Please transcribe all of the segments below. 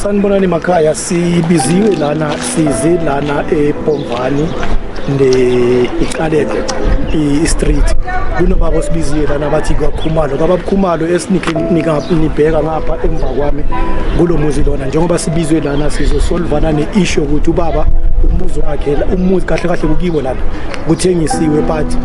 sanibonani emakhaya sibiziwe lana size lana ePomvani Gcaleka street kunobaba osibiziwe lana bathi kwakhumalo kwabakhumalo esinika nibheka ngapha emva kwami kulo muzi lona njengoba sibizwe lana sizosolvana neissue ukuthi ubaba umuzi wakhe umuzi kahle kahle kukibo lana kuthengisiwe but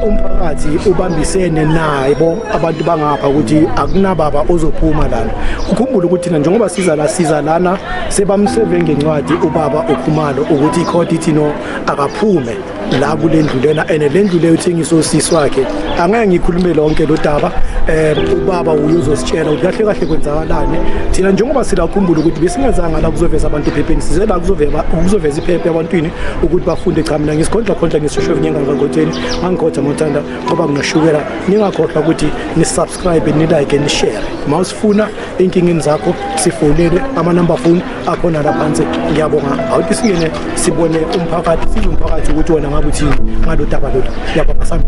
umphakathi ubambisene nabo abantu bangapha ukuthi akunababa ozophuma lana ukhumbula ukuthi njengoba siza lana sebamseve ngencwadi ubaba ukhumalo ukuthi icourt ithi no akaphume la kulendlu lena ene lendlu leyo uthengiso usisi wakhe angeke ngikhulume lonke lo daba ubaba uyuzositshela ukuthi kahle kahle kwenzakalani thina njengoba sila ukhumbula ukuthi besingazanga la kuzoveza abantu ephepheni size la kuzoveza iphepha ebantwini ukuthi bafunde cha mina ngisikhondla ngisishove nyenga ngakhotheni ngangikhoda mothanda ngoba nginoshukela ningakhohlwa ukuthi ni subscribe ni like ni share mawusifuna inkingeni zakho sifonele ama number phone akhona lapha phansi ngiyabonga awuthi singene sibone umphakathi sizomphakathi ukuthi wona ngabe uthini ngalo daba lolu yababa sami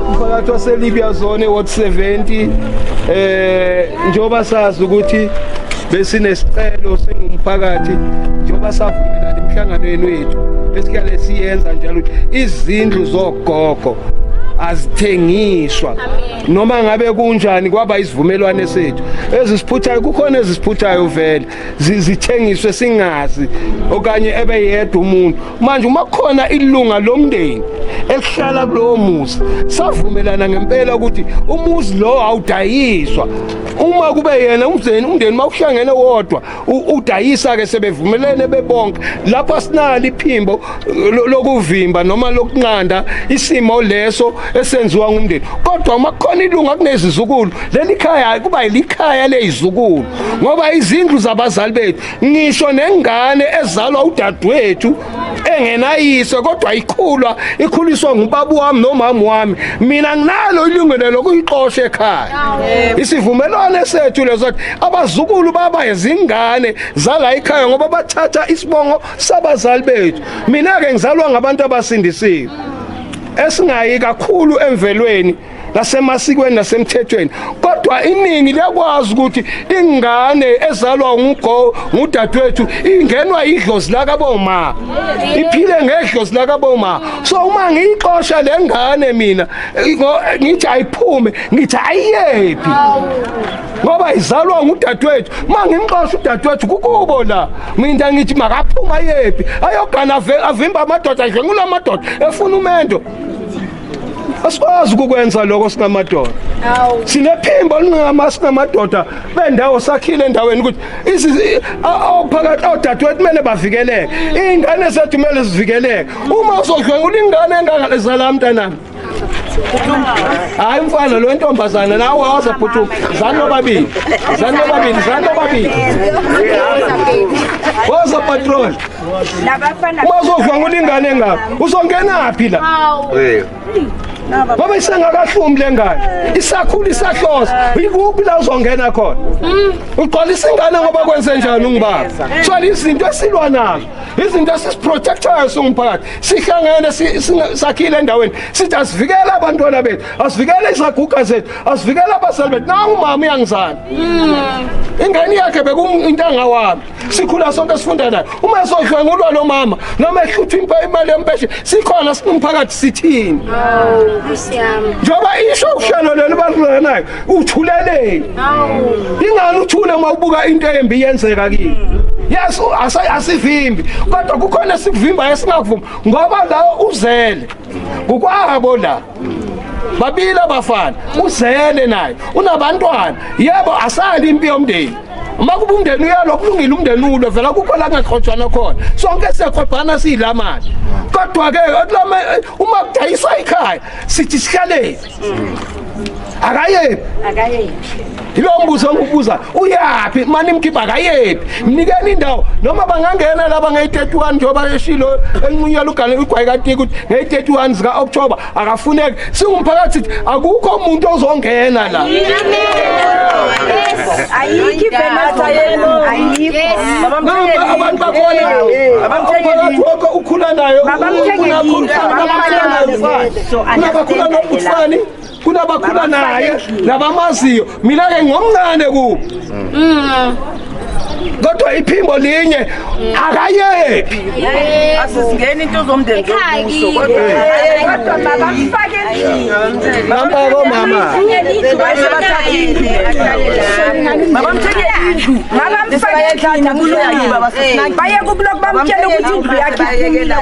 umphakathi waseLibya zone ward 70 njoba sazi ukuthi besinesicelo singumphakathi njoba savumelana emhlanganweni wethu esikale siyenza njalo izindlu zogogo azithengiswa noma ngabe kunjani kwaba isivumelwane sethu ezisiphuthayo kukhona ezisiphuthayo vele zithengiswe singazi okanye ebeyedwa umuntu manje uma kukhona ilunga lomndeni elihlala kulowo muzi savumelana ngempela ukuthi umuzi lo awudayiswa uma kube yena umndeni mawuhlangene wodwa udayisa ke sebevumelene bebonke lapha sinalo iphimbo lokuvimba noma lokunqanda isimo leso esenziwa ngumndeni kodwa uma kukhona ilunga kunezizukulu leli khaya kuba yilikhaya lezizukulu ngoba izindlu zabazali bethu ngisho nengane ezalwa udadewethu engenayise kodwa ikhuliswa ngubaba wami nomama wami mina nginalo ilungelo lokuyiqosha ekhaya isivumelwano sethu lezo abazukulu baba izingane zala ekhaya ngoba bathatha isibongo sabazali bethu mina ke ngizalwa ngabantu abasindisiwe esingayi kakhulu emvelweni nasemasikweni nasemthethweni kodwa iningi liyakwazi ukuthi ingane ezalwa ngudadewethu ingenwa idlozi lakaboma iphile ngedlozi lakaboma so uma ngiyiqosha lengane mina ngithi ayiphume ngithi ayiyephi ngoba izalwa ngudadewethu mangimxosha udadewethu kukubo la mina ngithi makaphuma yephi ayogana avimba amadoda adlengula amadoda efuna umendo asikwazi ukukwenza lokho singamadoda sinephimbo lingamadoda bendawo sakhile endaweni ukuthi phakathi odadewethu kumele bavikeleke ingane zethu kumele zivikeleke uma uzodlwengula ingane engangalizala mntanami hayi mfana lo ntombazana nawe wazaphuthuka zanobabili waza patrol uzodlwengula ingane engaphi uzongena phi la ngoba isengakahlumi lengane isakhulu isahloza ikuphi la uzongena khona uqalisa ingane ngoba kwenze njani ungibaba so izinto esilwa nazo izinto esisiprotectayo singumphakathi sihlangene sakhile endaweni sithi asivikele abantwana bethu asivikele izaguga zethu asivikele abazali bethu nawu umama uyangizana ingane yakhe bekuyintanga wami sikhula sonke sifunda naye uma esodlwengulwa lo mama noma ehlutha imali yempeshe sikhona singumphakathi sithini njoba isho uhlelo leli balulanayo uthulele ingani uthule uma ubuka into embi yenzeka kimi yes asivimbi kodwa kukhona sikuvimba esingavumi ngoba la uzele kukwabo la babili abafana uzele naye unabantwana yebo asali impi yomndeni uma kuba umndeni uyalo kulungile umndeni ulo vela kukho la ngakhotshwana khona sonke siyakhobhana siyilamali kodwa ke uma kudayisa ikhaya sithi sihlale akayephi ilo mbuzo ngibuza uyapi manje imkhipha kayephi mnikeni indawo noma bangangena laba ngeyi31 njoba eshilo enqunyela ugale igwayikati ukuthi ngeyi31 zika October akafuneki singumphakathi akukho umuntu ozongena la ayikho benata yenu ayikho abantu bakhona abamthengeli ukhula nayo kunabakhula naye nabamaziyo mina ke ngomncane kubo kodwa iphimbo linye akayephi asisingeni into zomndeni kuso kodwa babamfake namba ko mama babamtheke indlu baye kublok bamtshela ukuthi indlu yakhe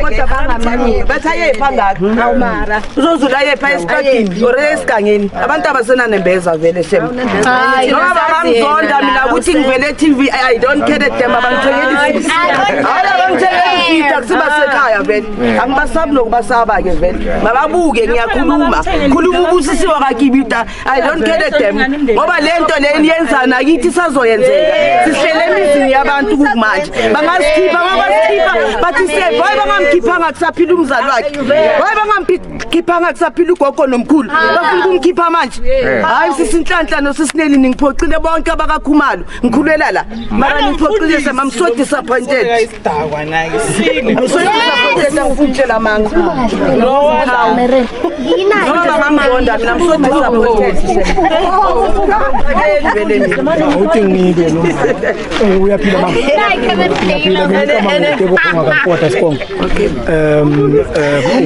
kodwa bangamani bathaye phangaka awumara uzozula yepha esikadini or esigangeni abantu abasena nembeza vele shem noma bamzonda mina ukuthi ngivele TV I don't care them abamthekeli isisi abamthekeli isisi akusibasekhaya vele angibasabi nokubasaba ke vele mababuke ngiyakhuluma ubusisi wakakibita I don't care them ngoba lento leni yenzana kithi sazoyenzeka sihlele emizini yabantu kumanje bangasikhipha bathi sebe hayi bangamkhiphanga kusaphila umzali wakhe hayi bangamkhiphanga kusaphila ugogo nomkhulu bafuna ukumkhipha manje hayi sisinhlanhla nosisineli ngiphoxile bonke abakakhumalo ngikhulela la mara ngiphoxile I'm so disappointed I'm so disappointed ngifutshela manga I'm so disappointed uthi ngibe no uyaphila mama ungakapota sikonke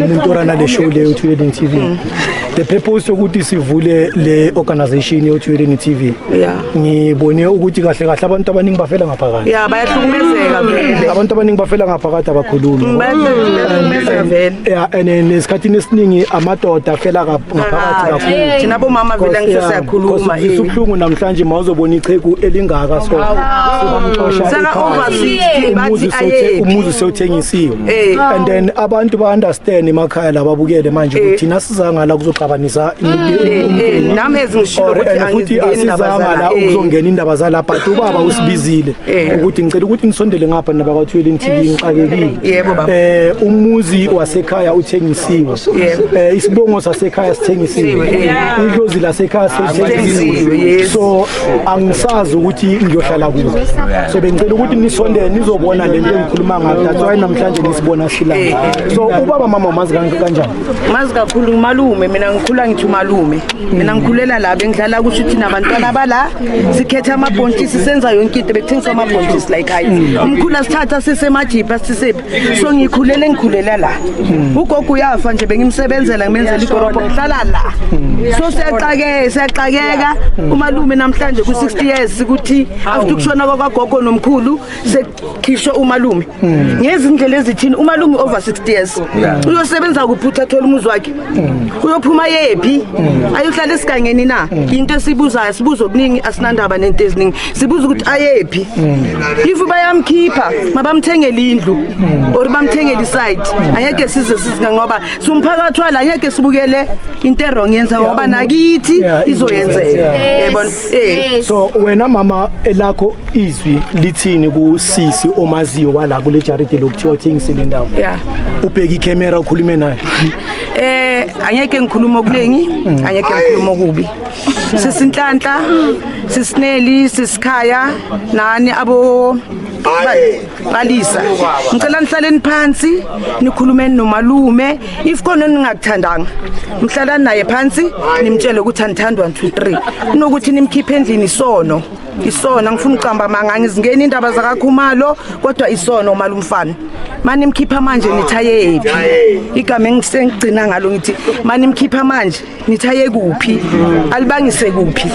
umuntu orana le show le uThuleni TV the purpose ukuthi sivule le organization yoThuleni TV ngibone ukuthi kahle kahle abantu abaningi bafela ngaphakathi bayahlukumezeka vele abantu abaningi bafela ngaphakathi abakhulumi bayahlukumezeka vele nesikhathini esiningi amadoda afela ngaphakathi kakhulu thina bomama vele ngisho siyakhuluma isubhlungu namhlanje mawuzobona iqhegu elingaka so sana over 60 bathi aye umuzi sewuthengisiwe and then abantu ba understand emakhaya lababukele manje ukuthi thina sizanga la kuzoxabanisa nami ezingishilo ukuthi asizanga la ukuzongena indaba zala but ubaba usibizile ukuthi ngicela ukuthi nisondele ngapha nabakwaThuleni TV ngixakekile umuzi wasekhaya uthengisiwe isibongo sasekhaya sithengisiwe idlozi lasekhaya sithengisiwe so angisazi ukuthi ngiyohlala kuzo so bengicela ukuthi nisondele nizobona lento engikhuluma ngayo that's why namhlanje nisibona silanga so ubaba mama mazi kanjani mazi kakhulu umalume mina ngikhula ngithi umalume mina ngikhulela la bengidlala kusho ukuthi nabantwana bala sikhetha amabhontisi senza yonke into bekuthengisa amabhontisi like hayi umkhula sithatha sisemajipa sisephi so ngikhulela la ugogo uyafa nje bengimsebenzela ngimenzela igoropo ngihlala la so siyaxakeka umalume namhlanje ku 60 years ukuthi after ukushona kwagogo nomkhulu sekhishwa umalume ngezindlela ezithini umalume over 60 years uyosebenza kuphutha thola umuzi wakhe uyophuma yephi ayohlala esigangeni na into esibuzayo sibuza okuningi asinandaba nento eziningi sibuza ukuthi ayephi if bayamkhipha mabamthengele indlu or bamthengele iside angeke size sizinga ngoba sumphakathi wala angeke sibukele into wrong yenza ngoba nakithi izoyenzeka yabona so wena mama elakho izwi lithini kusisi omaziyo wala kule charity lokuthiwa thengisele indawo ubheka icamera ukhulume naye angeke ngikhuluma okuningi angeke ngikhuluma okubi sisinhlanhla sisineli sisikhaya nani abo balisa ngicela nihlaleni phansi nikhulumeni nomalume if khona ningakuthandanga mhlalani naye phansi nimtshele ukuthi anithandwa 1 2 3 kunokuthi nimkhiphe endlini isona ngifuna uqamba manga ngizingena indaba zakakhumalo kodwa isono malumfana mani mkhipha manje nithaye yephi igama engisengigcina ngalo ngithi mani mkhipha manje nithaye kuphi alibangise kuphi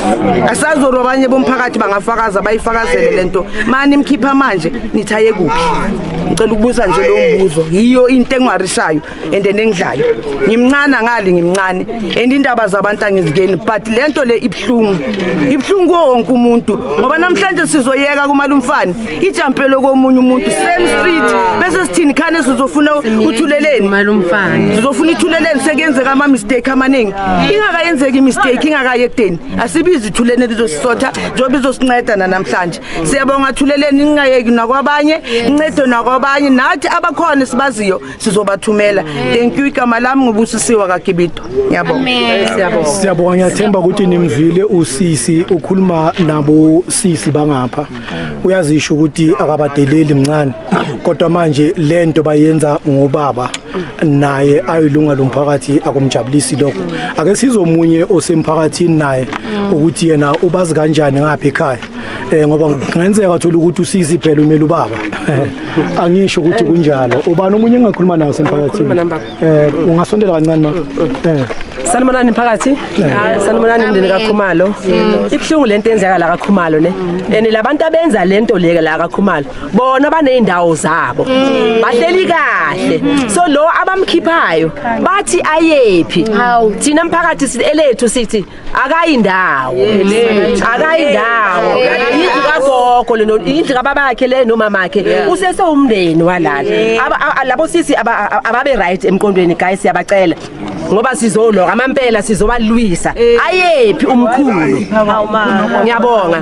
asazoro abanye bomphakathi bangafakaza bayifakazele lento mani mkhipha manje nithaye kuphi ngicela ukubuza nje lo mbuzo yiyo into engarishayo ende nengidlayo ngimncane ngali ngimncane and indaba zabantu angizingeni but lento le ibhlungu wonke umuntu ngoba namhlanje sizoyeka kumalumfana ijampelo komunye umuntu same street bese sithini khane sizofuna uthuleleni malumfana sizofuna ithuleleni sekuyenzeka ama mistake amaningi ingakayenzeki imistake ingakayekudeni asibizi ithuleleni lizosisotha njengoba izosinceda namhlanje siyabonga thuleleni ingayeki nakwabanye incede nakwabanye nathi abakhona sibaziyo sizobathumela thank you igama lami ngubusisiwe kaGibito ngiyabonga siyabonga ngiyathemba ukuthi nimvile usisi ukhuluma nabo sisi bangapha uyazisho ukuthi akabadeleli mncane kodwa manje lento bayenza ngobaba naye ayilunga lomphakathi akumjabulisi lokho ake sizomunye osemphakathini naye ukuthi yena ubazi kanjani ngapha ekhaya ngoba ngenzeka thola ukuthi usisi phela umela ubaba angisho ukuthi kunjalo ubani omunye engakhuluma nawo semphakathini ungasondela kancane ma Sanibonani mphakathi sanibonani indeni kakhumalo ibhlungu lento enzeka la kakhumalo ne labantu abenza lento leke la kakhumalo bona baneindawo zabo bahleli kahle so lo abamkhiphayo bathi ayephi thina mphakathi elethu sithi akayindawo indlu kagogo leno indlu kababakhe le nomamakhe usese umndeni walala labo sisi ababe right emqondweni guys siyabacela ngoba sizolo amampela sizobalwisa ayephi umkhulu ngiyabonga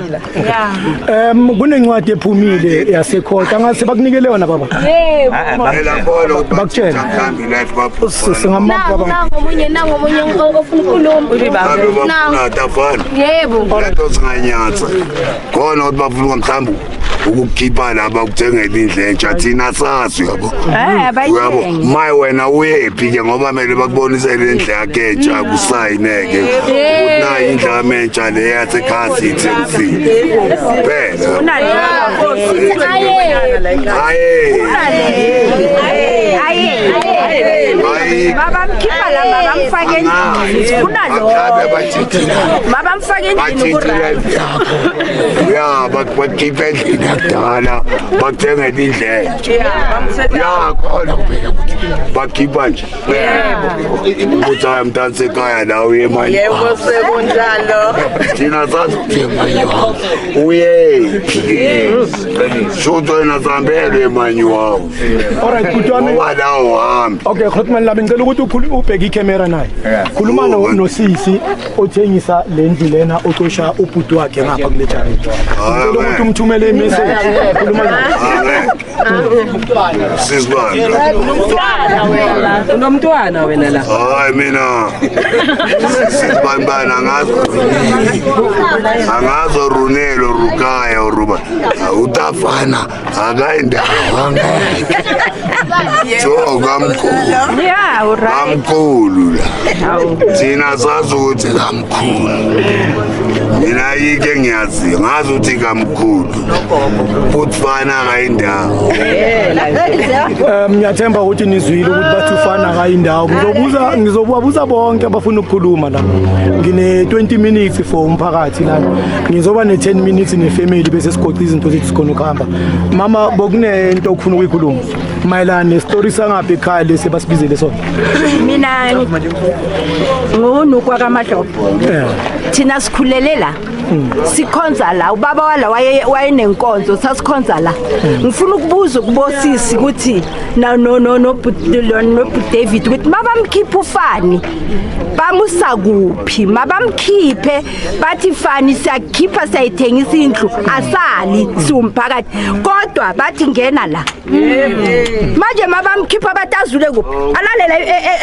kunencwadi ephumile yasekhota ngase bakunikele yona baba yebo bakutshela nangomunye ofuna ukukhuluma tafana yebo lento singanyatsa khona ukuthi bafuna mhlawumbe ukukhipha laba ukuthengela indle entsha thina sazi yabo my wena uyephi ke ngoba mele bakubonise le ndle yakhe entsha kusayineke ukuthi nayi indle amentsha le yathe khasi ithengisi phela baba mkhipha la baba mfake endlini kunalo baba mfake endlini ya bakhipha endlini yakudala bakuthengela indle ya khona kuphela bakhipha nje ukuthi ayamdansa ekhaya la uye manje yebo sekunjalo thina sathi uyemanyo uyephi shutho wena sambele emanyo wawo alright kutwana wala uhambe okay khotman labe ngicela ukuthi ubheke icamera naye khuluma nosisi othengisa le ndlu lena oqosha ubhuti wakhe ngapha kule channel ngicela ukuthi umthumele imessage khuluma naye sisibani unomntwana wena la hayi mina sisibani angazo runelo rukaya uruba utafana akaindawo kamkhulu la thina sazi ukuthi kamkhulu mina yike ngiyazi ngazi ukuthi kamkhulu futhi fana akayindawo ngiyathemba ukuthi nizwile ukuthi bathi ufana akayindawo ngizobuza bonke abafuna ukukhuluma la ngine 20 minutes for umphakathi la ngizoba ne 10 minutes nefamily bese sigoqa izinto zethu sikhona ukuhamba mama bokunento okufuna ukuyikhuluma mayelana nestory sangapha ekhaya lesi basibizele sona mina ngunukwa kaMadlobo thina sikhulele la sikhonza la ubaba wala wayenenkonzo sasikhonza la ngifuna ukubuza kubosisi ukuthi no David ukuthi mabamkhipha ufani bamusa kuphi mabamkhiphe bathi fani siyakhipha sayithengisa indlu asali siumphakathi kodwa bathi ngena la manje mabamkhipha batazule kuphi alalela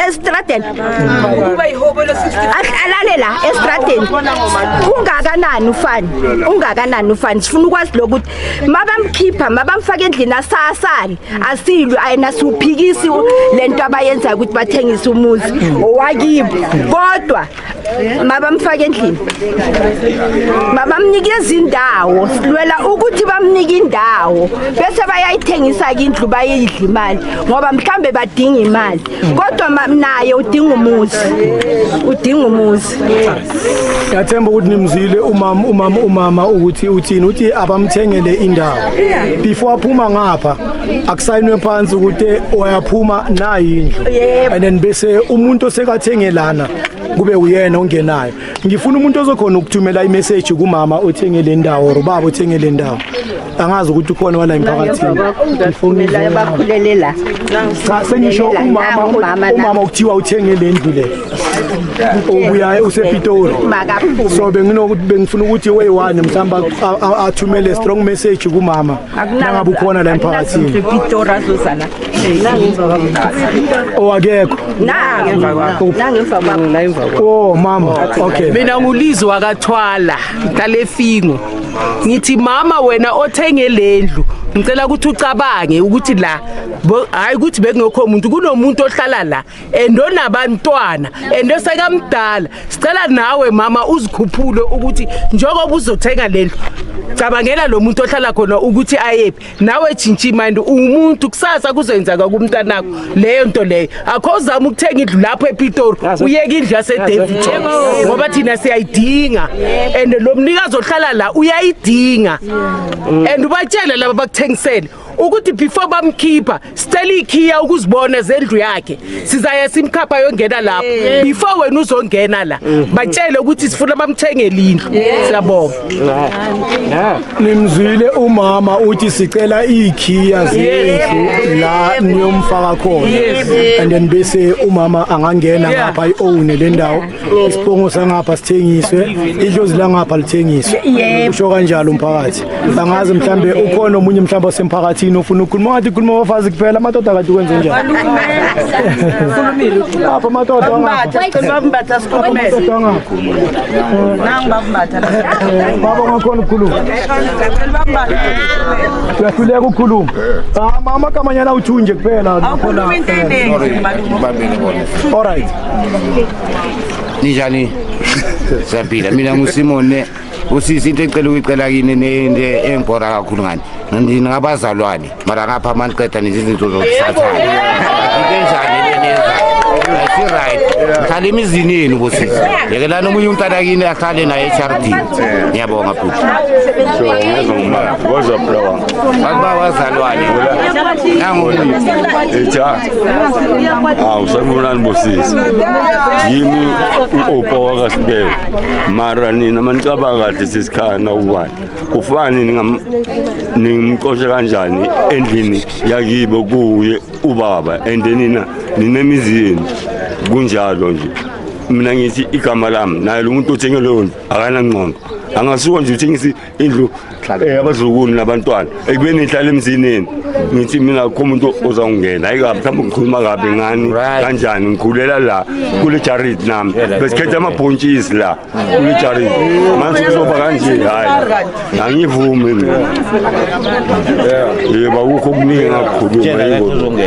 estradeni kuba ihobolo alalela estradeni ungakanani ufani sifuna ukwazi lokuthi mabamkhipha mabamfaka endlini asasali asilwe ayena siuphikisi lento abayenza ukuthi bathengise umuzi owakibo kodwa mabamfaka endlini mabamnikeza indawo silwela ukuthi bamnika indawo bese bayayithengisa indlu bayidla imali ngoba mhlambe badinga imali kodwa naye udinga umuzi yathemba ukuthi nimzile umama ukuthi uthini uthi abamthengele indawo before aphuma ngapha akusayinwe phansi ukuthi oyaphuma nayi indlu and then bese umuntu osekathengelana kube uyena ongenayo. Ngifuna umuntu ozokhona ukuthumela imessage kumama othenge le ndawo or ubaba othenge le ndawo. Angazi ukuthi ukhona wala emphakathini. Ngifumela yabakhulele la. Cha sengisho umama ukuthiwa uthenge le ndlu le. Ubuya usePitori. So bengifuna ukuthi way1 mhlamba athumele strong message kumama. Nangabe ukhona la emphakathini. Pitori azozala. Owakekho. Oh mama, okay. Mina ngulizwa kaThwala Talefingo. Ngithi mama wena othenge lendlu ngicela ukuthi ucabange ukuthi la hayi ukuthi bekungekho umuntu kunomuntu ohlala la endonabantwana endosekamdala sicela nawe mama uzikhuphule ukuthi njengoba uzothenga lendlu cabangela lo muntu ohlala khona ukuthi ayephi nawe tshintsha mind umuntu kusasa kuzenzeka kumntanakho leyo nto leyo akho uzama ukuthenga indlu lapho ePitori uyeka indlu yaseDaveyton ngoba thina siyayidinga and lo mnikazi ohlala la uyayidinga and ubatshela laba bakuthengisele ukuthi before bamkhipha sicela ikhaya ukuzibona zendlu yakhe sizaya simkhapha yongena lapho before wena uzongena la batshele ukuthi sifuna bamthengele indlu siyabonga nimzwile umama uthi sicela ikhaya zendlu la niyomfaka khona and then bese umama angangena ngapha iown le ndawo isipongo sangapha sithengiswe idlozi la ngapha lithengiswe usho kanjalo umphakathi bangazi mhlambe ukhona omunye mhlamba semphakathi ufuna ukukhuluma ngathi khuluma abafazi kuphela amadoda akade ukwenze njani apha amadoda bambatha sikhulumele nangu bambatha baba ngakhona ukukhuluma uyahluleka ukukhuluma mama kamanyana uthunje kuphela awukhuluma into eningi alright ninjani Saphila mina nguSimone usisi into ecela ukuyicela kini nende engibhora kakhulu ngani ngabazalwane mara ngapha maniqeda nezinto zokusathana into enjani lenza right khali imizini yenu bosisi yekelana umunye umntana kini ahlale naye eCharity ngiyabonga futhi so ngizongimala wazaplowa baba wazalwane nangu echa usabonani bosisi yimi uproar kasibeke mara nina manicabanga kahle sisikhana ubani ufani nimqoshe kanjani endlini yakibo kuye ubaba endenina ninemizini kunjalo nje mina ngithi igama lami naye lo muntu othenge leyo ndlu akana ngqondo angasuka nje uthengisa indlu abazukulu nabantwana ekubeni ihlala emzineni ngithi mina akho umuntu ozawungena ayikabi mhlawumbe ngikhuluma kabi ngani kanjani ngikhulela la kule Charity nami besikhetha amabhontshisi la kule Charity manje kuzoba kanje hayi angivumi mina yebo akukho okuningi ngakukhuluma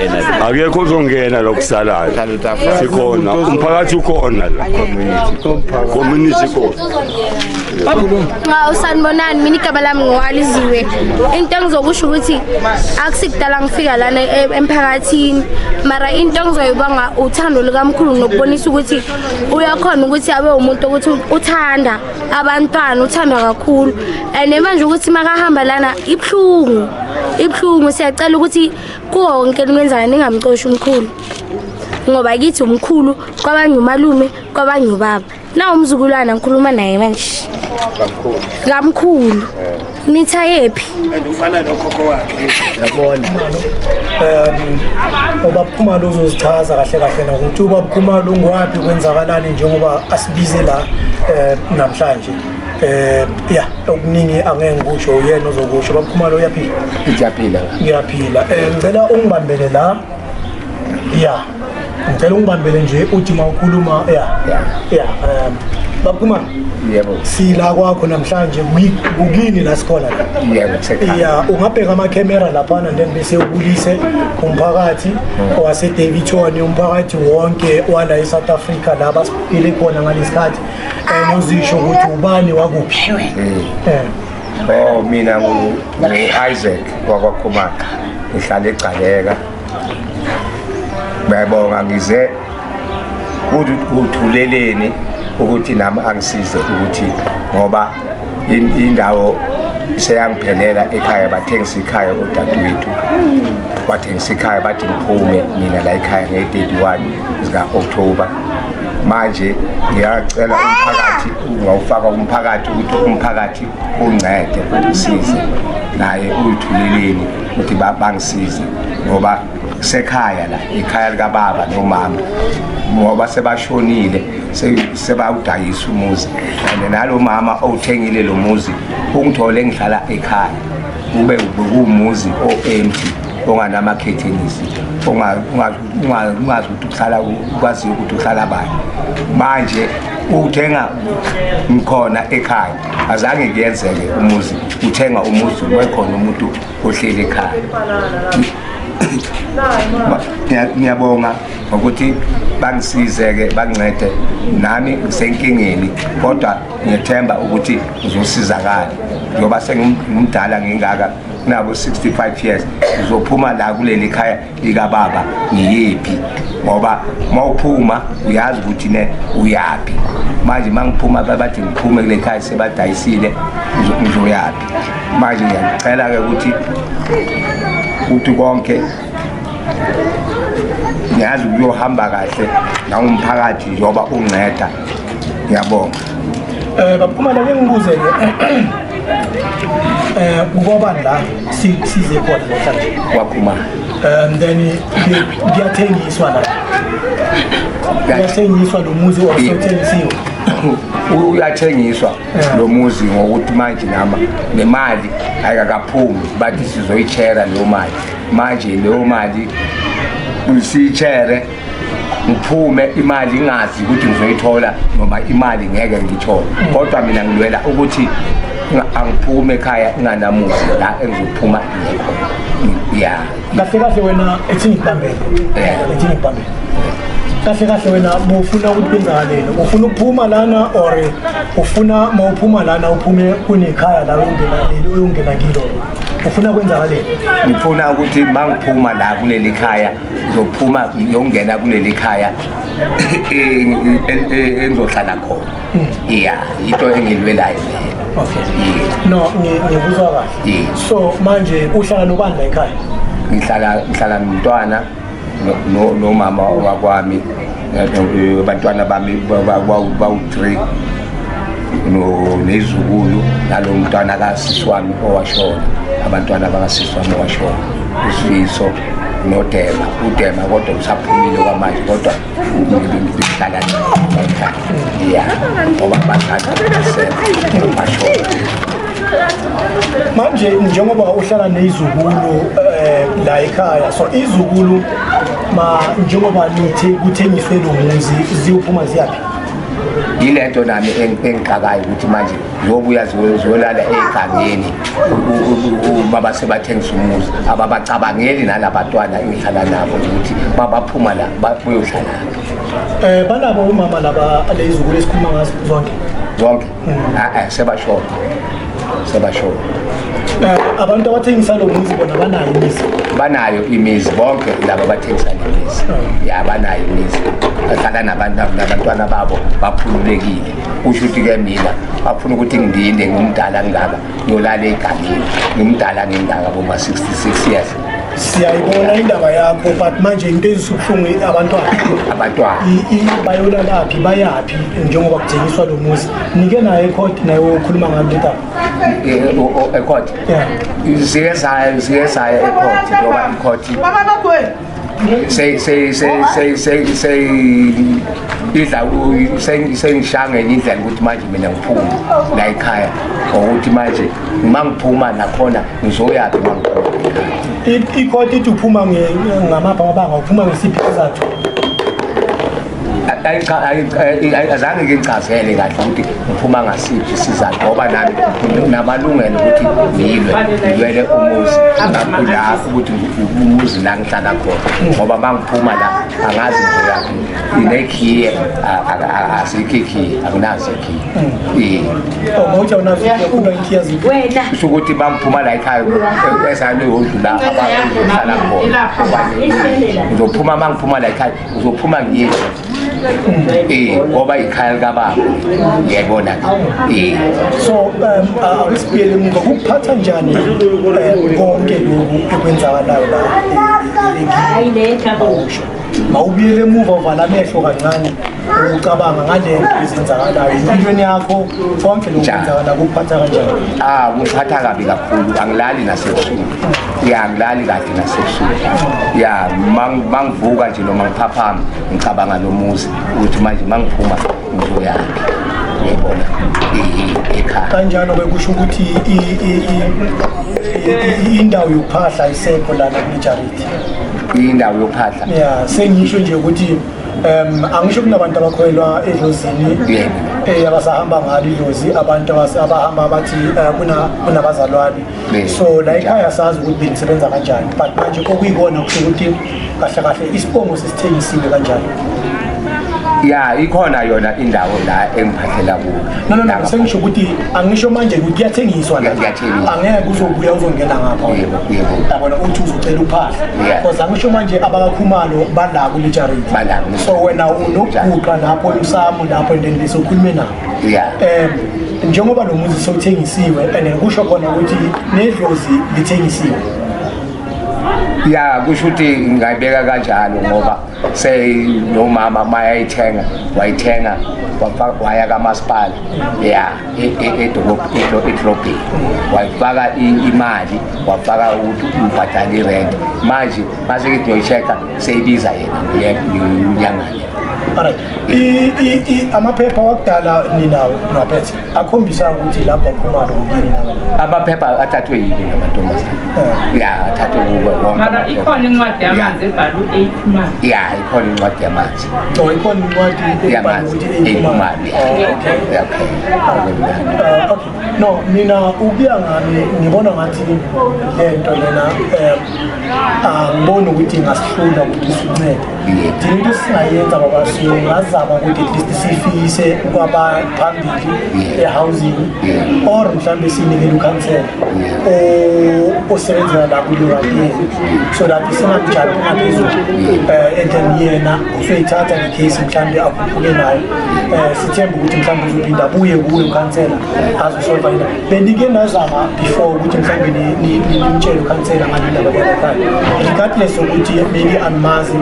akekho uzongena lokusalayo sikhona umphakathi ukhona la community Sanibonani mina igaba lami ngowaliziwe into engizokusho ukuthi akusikudala ngifika lana emphakathini mara into engizoyibanga uthando likamkhulu nokubonisa ukuthi uyakhona ukuthi abe umuntu ukuthi uthanda abantwana uthanda kakhulu and manje ukuthi makahamba lana ibhlungu siyacela ukuthi konke nimenza ningamcoshi umkhulu ngoba kithi umkhulu kwabanye umalume kwabanye ubaba na umzukulwana ngikhuluma naye manje ngamkhulu nitha yephi ufana nokhokho wakhe yabona ubaba khumalo uzozichaza kahle kahle nokuthi ubaba khumalo ungwapi kwenzakalani njengoba asibize la namhlanje ya okuningi angeke ngikusho uyena ozokusho ubaba khumalo uyaphila ngiyaphila ngicela ungibambele la ya ngicela ungibambele nje uthi mawukhuluma ya baba khumalo yebo sila kwakho namhlanje kukini la sikhona la yebo ya ungabheka ama camera lapha then bese ubulise umphakathi owase Daveyton umphakathi wonke wala eSouth Africa la basiphile khona ngalesikhathi uzisho ukuthi ubani wakuphi mina Isaac wakwakhumalo ngihlala eGcaleka bayabonga ngize uthuleleni ukuthi nami angisize ukuthi ngoba indawo seyangiphelela ekhaya bathengisa ikhaya odadewethu bathengisa ikhaya bathi ngiphume mina la ekhaya nge-31 zika October manje ngiyacela umphakathi ngawufaka umphakathi ukuthi umphakathi uncede usize naye uyithuleleni ukuthi bangisize ngoba sekhaya la ikhaya lika baba nomama ngoba sebashonile sebawudayisa umuzi nalo mama owuthengile lo muzi ungithole ngihlala ekhaya ube umuzi o-empty onganamakhethenizi ungazi ukuthi uhlala ukwazi ukuthi uhlala bani manje uthenga ngikhona ekhaya azange kuyenzeke umuzi uthenga umuzi wekhona umuntu ohleli ekhaya ngiyabonga ukuthi bangisize-ke bangincede nami ngisenkingeni kodwa ngiyethemba ukuthi ngizosizakala njengoba sengimdala ngingaka kunabo 65 years uzophuma la kuleli khaya likababa ngiyiphi ngoba mawuphuma uyazi ukuthi ne uyaphi manje mangiphuma bathi ngiphume kule khaya sebadayisile ngizoyaphi manje ngiyacela-ke ukuthi konke ngiyazi ukuyohamba kahle nawumphakathi njengoba unginceda ngiyabonga baphuma la ngibuze-ke ngoba la size khona namhlanje waphuma then kuyathengiswa la kuyathengiswa lo muzi osothengisiwe uyathengiswa lo muzi ngokuthi manje nemali ayikakaphumi bathi sizoyichera leyo mali manje leyo mali usichere ngiphume imali ingazi ukuthi ngizoyithola noma imali ngeke ngithole kodwa mina ngilwela ukuthi angiphume ekhaya nganamuzi la engizophuma ya kahle wena ethingibambele kahle wena ufuna ukuthi kwenzakaleni ufuna ukuphuma lana or ufuna mawuphuma lana uphume kunekhaya la uyongena kilo ufuna kwenzakaleni ngifuna ukuthi mangiphuma la kuleli khaya ngizophuma ngiyongena kuleli khaya engizohlala khona iya into engilwelayo no ngikuzwa kahle so manje uhlala nobani la ekhaya ngihlala nomntwana nomama wakwami abantwana bami bawu-3 nezukulu nalo mntwana kasisi wami owashona abantwana bakasisi wami owashona uSifiso nodema udema kodwa usaphumile kwamanje kodwa ngihlala ekhaya ya ngoba bathatha bashona manje njengoba uhlala nezukulu la ekhaya so izukulu njengoba nithi kuthengiswe lo muzi ziyophuma ziyaphi yilento nami engixakayo ukuthi manje zobuya zolala egangeni baba sebathengisa umuzi ababacabangeli nalabantwana engihlala nabo ukuthi babaphuma la bayohlala banabo umama laba lezukulu esikhuluma ngazo zonke sebashona abantu abathengisa lo muzi bona banayo imizi bonke laba bathengisa imizi ya banayo imizi bahlala nabantwana babo baphululekile kusho ukuthi-ke mina bafuna ukuthi ngidinde ngimdala ngingaka ngiyolala egangeni ngimdala ngingaka boma-66 years siyayibona indaba yakho but manje into ezisubuhlungu abantwana bayolalaphi bayaphi njengoba kuthengiswa lo muzi nike naye ecourt naye okhuluma ngalo leta ecourt sike saya ecourt ngoba icourt sengishaya ngenye indlela ukuthi manje mina ngiphume la ekhaya ukuthi manje mangiphuma nakhona ngizoyaphi mangiphuma ikhoti ithi uphuma ngamapha amabanga uphuma ngesiphi isizathu azange ngichazele kahle ukuthi ngiphuma ngasiphi isizathu ngoba nami namalungelo ukuthi ngilwele umuzi la ukuthi umuzi la ngihlala khona ngoba mangiphuma la angazi ngizoyaphi inekhiye asikho ikhiye akunazo ikhiye ngokuthi awunazo ikhiye ziphi wena kusho ukuthi bangiphuma la ekhaya esane yodlu la abahlala khona ngizophuma mangiphuma la ekhaya uzophuma ngiyedwa ngoba ikhaya likababa ngiyabona so awusibuyele emuva kuphatha njani konke lokhu ekwenzakalayo la mawubuyele emuva uvala amehlo kancane ucabanga ngale nto ezenzakalayo empilweni yakho konke lokhu kwenzakala kuphatha kanjani? Kuphatha kabi kakhulu, angilali nasebusuku. Angilali kahle nasebusuku. Mangivuka nje noma ngiphaphama ngicabanga lo muzi ukuthi manje mangiphuma ngizoyaphi. Uyabona ekhaya kanjalo bekusho ukuthi indawo yokuphahla isekho lana kwi-charity. Indawo yokuphahla sengisho nje ukuthi angisho kunabantu abakholelwa edlozini abasahamba ngalo idlozi, abantu abahamba bathi kunabazalwane. So la ikhaya sazi ukuthi bengisebenza kanjani, but manje kokuyikona kusho ukuthi kahle kahle isibongo sesithengisiwe kanjani. Ikhona yona indawo la engiphahlela kuyo. No, sengisho ukuthi angisho manje ukuthi kuyathengiswa la. Angeke uzobuya uzongena ngapha. Yabona uthi uzocela uphahla. Because angisho manje abakakhumalo bala ku charity. So wena unokuqa lapho emsamo lapho and then besokhulume nabo. Njengoba lo muzi sowuthengisiwe and kusho khona ukuthi nedlozi lithengisiwe. Kusho ukuthi ngayibeka kanjalo ngoba no mama mayayithenga wayithenga waya kamasipala edolobheni wayifaka imali wafaka ukuthi ubhadala irent. Manje masekithi ngiyoyi-check-a seyibiza yena unyangane. Alright, amaphepha wakudala ninawo naphethe akhombisa ukuthi lapha khumalo ngini. Amaphepha athathwe yini namantombazana? Athathwe kubo. Mara ikhona incwadi yamanzi ebhalwe 8 months. Ikhona incwadi yamanzi. Ikhona incwadi yamanzi 8 months. Okay. No, mina ukuya ngami ngibona ngathi lento lena ngibona ukuthi ngasihlula ukuthi sincede. Thina into singayenza baba singazama ukuthi at least sifise kwabaphambili ehousing or mhlambe sinikele ukhansela osebenzela la kulokho so that singamjali ngaphezulu and then yena usoyithatha le case mhlambe akhuphuke nayo sithemba ukuthi mhlambe uzophinda abuye kuyo ukhansela azosolva ina bendike nazama before ukuthi mhlambe nimtshele ukhansela ngalindaba lekhaya regardless ukuthi maybe anmazi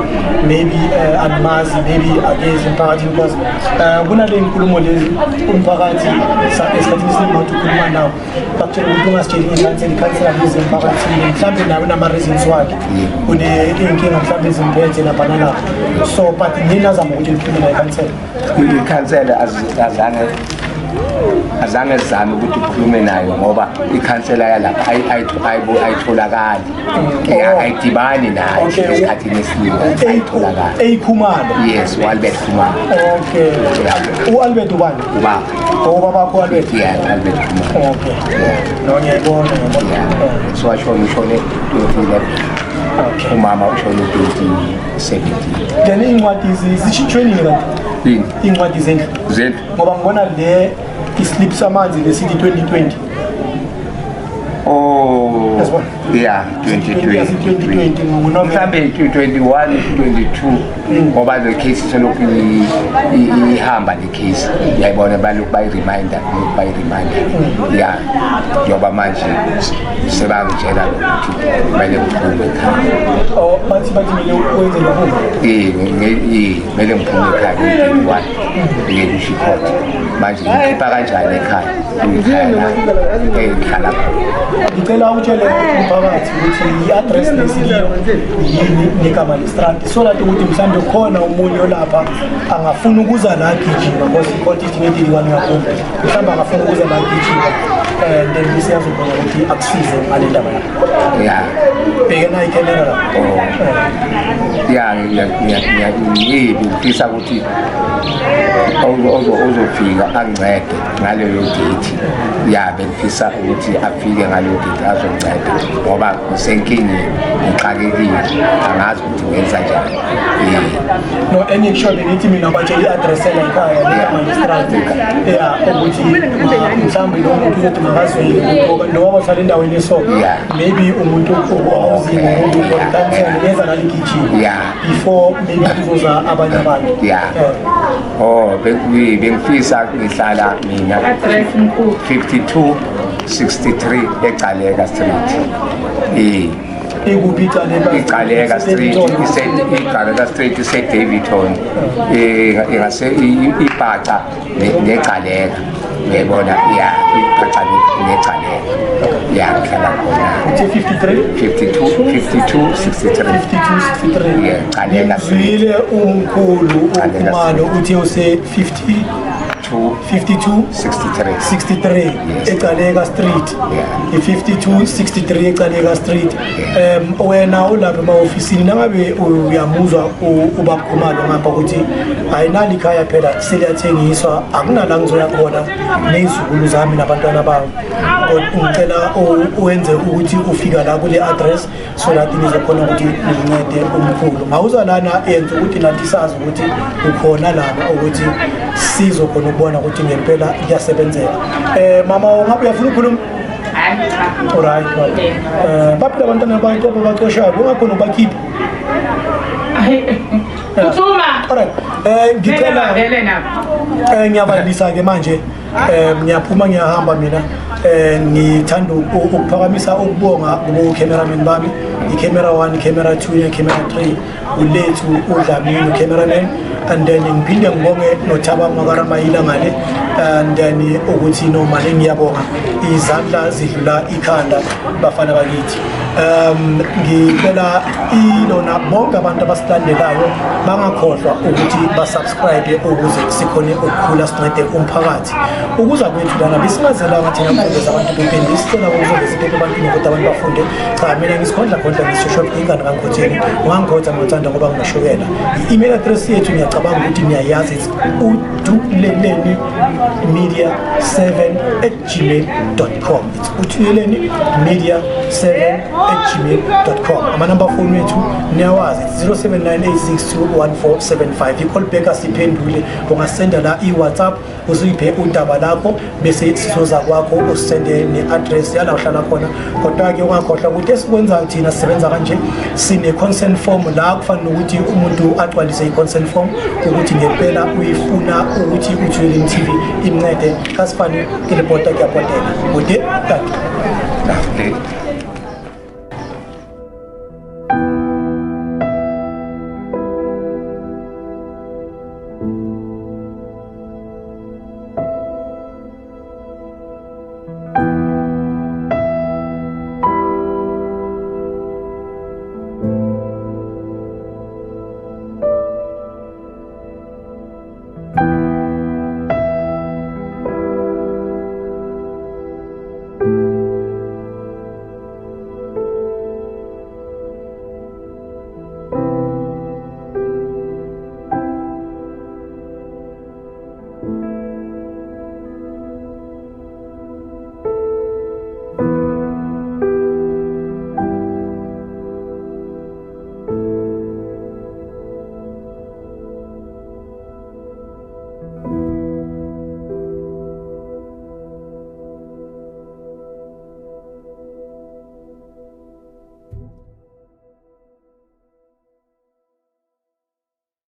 maybe against emphakathini because kunale inkulumo lezi umphakathi esikhathini esiningi ukukhuluma nawo bakutshela ukuthi ungasitsheli ikhansela lezi emphakathini mhlawumbe nawe nama-reasons wakhe uney'nkinga mhlawumbe ezimphethe lapha nalapha so but nini azama ukuthi nikhulume nayo ikhansela azange zizame ukuthi ukhulume nayo ngoba ikhansela yalapha ayitholakali ayidibani nayo esikhathini esiningi ayitholakali eyikhumalo. Yes, u-Albert Khumalo. Okay. U-Albert ubani? Ubaba. Ubaba ku-Albert? Albert Khumalo. Okay. No, ngiyayibona. So ngishone 2011. Umama ushone 2017. Then iy'ncwadi zishintshwe nini kanti? Iy'ncwadi zendlu? Ngoba ngibona le islip samanzi lesithi 2020. Oh, yeah, 2020. Mhlambe 21, 22 ngoba le case selokhu ihamba le case. Uyayibona balokhu bayi-reminder. Yeah, njengoba manje sebangitshela ukuthi kumele ngiphume ekhaya. Bathi kumele wenze lokho? Kumele ngiphume ekhaya ngo-21 ngekusho ikhotha. Manje ngikhipha kanjani ekhaya? Ngikhaya la ngihlala khona. Ngicela utshele umphakathi ukuthi i-address lesiyo yini negama lestrati so that ukuthi mhlawumbe khona umunye olapha angafuna ukuza la gijima because ikhotha ithi nge-31 kakhulu mhlawumbe angafuna ukuza la gijima and then bisiyazobona ukuthi akusize ngale ndaba yakho. Bhekena ikhamera la. Ngifisa ukuthi ozofika ancede ngaleyo date. Bengifisa ukuthi afike ngaleyo date azonceda ngoba usenkingeni ngixakekile angazi ukuthi ngenza njani. No, enye kusho bengithi mina batshela i-address la ekhaya magistrate ukuthi mhlawumbe lo muntu uzothi makazwele ngoba bahlala endaweni eso maybe umuntu owawuzile umuntu okansela yenza nali gijima before maybe kuzoza abanye abantu. Bengifisa ngihlala mina 5263 eGcaleka Street. ikuphi Gcaleka Street Gcaleka Street ise Daveyton ingase Bhaca neGcaleka yebona ya Bhaca neGcaleka yahlala khona 52 63 yeah Gcaleka Vile umkhulu ukhumalo uthi use 52 63 eGcaleka Street i52 63 eGcaleka Street wena ulapha ema-ofisini nangabe uyamuzwa uba khumalo ngapha ukuthi ayinali ikhaya phela seliyathengiswa akunala ngizoya khona nezikulu zami nabantwana bami ngicela uwenze ukuthi ufika la kule address so that nizokhona ukuthi nincede umkhulu ngawuza lana yenza ukuthi nathi sazi ukuthi ukhona lana ukuthi sizokhona ukubona ukuthi ngempela kuyasebenzeka mama ngabe uyafuna ukukhuluma alright baphila abantwana bakho babacoshayo ungakhona ubakhipha alright ngicela ngiyabalisa ke manje ngiyaphuma ngiyahamba mina ngithanda ukuphakamisa ukubonga kubo cameraman bami i-camera 1 i-camera 2 i-camera 3 ulethu uDlamini cameraman and then ngiphinde ngibonge noThaba Makaramayila ngale and then ukuthi nomali ngiyabonga izandla zidlula ikhanda bafana bakithi ngicela ilona bonke abantu abasilandelayo bangakhohlwa ukuthi basubscribe ukuze sikhone ukukhula sincede umphakathi ukuza kwethu lana besingazelanga thina mfundisi abantu bepende sicela ukuzoveza into ebantwini ukuthi abantu bafunde cha mina ngisikhondla ngisho ingane kaNkhotheni ungangikhotha ngothanda ngoba nginoshukela i-email address yethu ngiyacabanga ukuthi niyayazi uduleleni media7@gmail.com it's uduleleni media7@gmail.com amanamba phone wethu niyawazi 0798621475 i-call back asiphendule ungasenda la i-WhatsApp uziphe udaba lakho bese sizoza kwakho usende ne-address yala uhlala khona kodwa ke ungakhohlwa ukuthi esikwenzayo thina sisebenza kanje sine consent form la kufanele ukuthi umuntu agcwalise i-consent form ukuthi ngempela uyifuna ukuthi uJulian TV imncede kasifani kelebota kuyapotela ude kanti